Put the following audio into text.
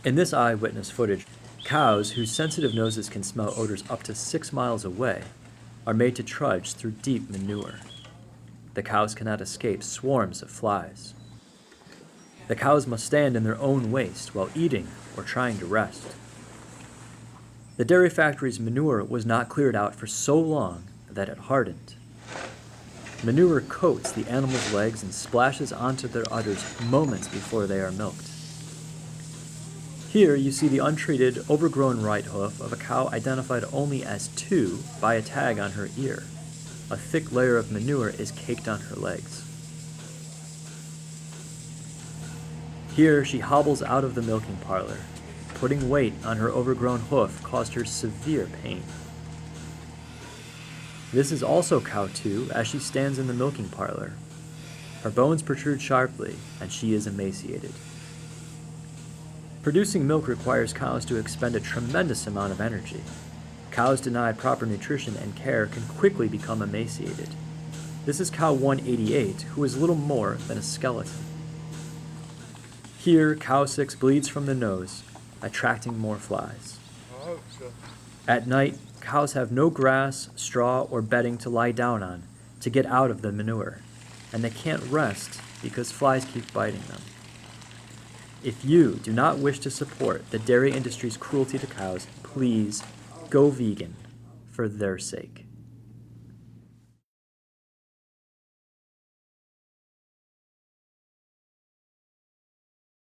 In this eyewitness footage, cows whose sensitive noses can smell odors up to 6 miles away are made to trudge through deep manure. The cows cannot escape swarms of flies. The cows must stand in their own waste while eating or trying to rest. The dairy factory's manure was not cleared out for so long that it hardened. Manure coats the animals' legs and splashes onto their udders moments before they are milked. Here you see the untreated, overgrown right hoof of a cow identified only as 2 by a tag on her ear. A thick layer of manure is caked on her legs. Here she hobbles out of the milking parlor. Putting weight on her overgrown hoof caused her severe pain. This is also cow 2 as she stands in the milking parlor. Her bones protrude sharply, and she is emaciated. Producing milk requires cows to expend a tremendous amount of energy. Cows denied proper nutrition and care can quickly become emaciated. This is cow 188, who is little more than a skeleton. Here, cow 6 bleeds from the nose, attracting more flies. At night, cows have no grass, straw, or bedding to lie down on to get out of the manure, and they can't rest because flies keep biting them. If you do not wish to support the dairy industry's cruelty to cows, please go vegan for their sake.